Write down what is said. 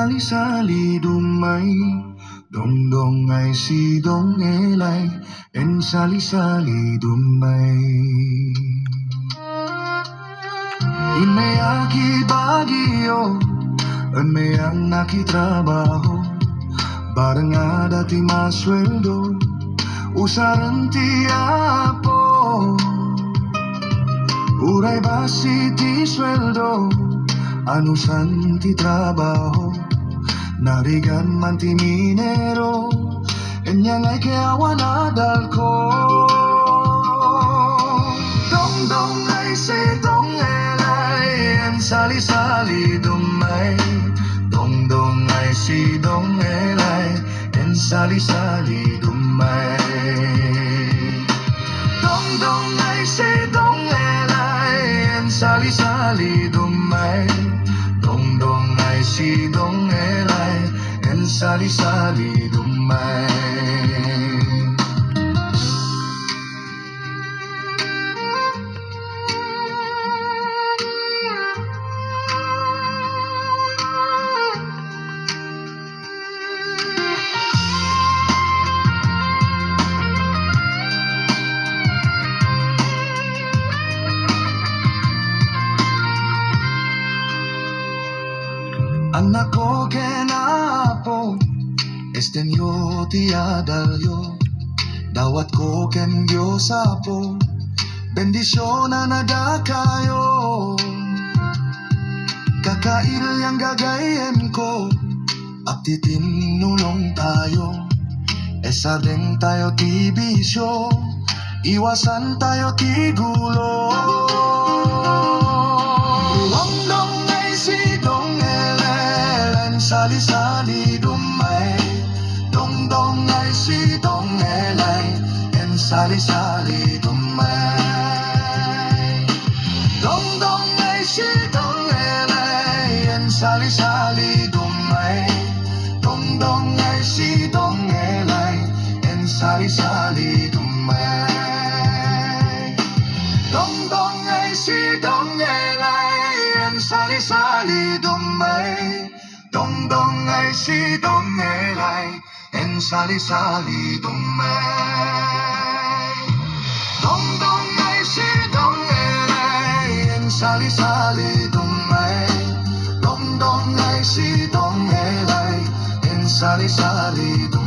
sali-sali dumay, dong-dong ay si dong elay, en sali-sali dumay. Inayaki bagyo, en mayang nakitrabaho, barang ada ti masweldo, usaran ti apo. Uray basi ti sweldo, anusan ti trabaho, narigan man ti minero, enyang ay kayawan adal ko. Dong-dong ay si dong elay, en sali-sali dumay. Dong-dong ay si dong elay, en sali-sali dumay. Dong-dong ay si dong elay, en sali-sali dumay. Dong-dong ay si dong elay, en sali-sali dumay. Anak ko kenapo, estenyo ti adalyo, dawat ko ken Diyos apo, bendisyon na nadakayo. Kakail yang gagayen ko, apti tinulong tayo, esabeng tayo ti bisyo, iwasan tayo ti gulo. Sali-sali dumay, dong-dong ay si dong elay, en sali-sali dumay. Dong-dong ay si dong elay, en sali-sali dumay. Dong-dong ay si dong elay, en sali-sali dumay. Dong-dong ay si dong elay, en sali-sali dumay. Dong-dong ay si dong elay, en sali-sali dumay. Dong-dong ay si dong elay, en sali-sali dumay. Dong-dong ay si dong elay, en sali-sali dumay.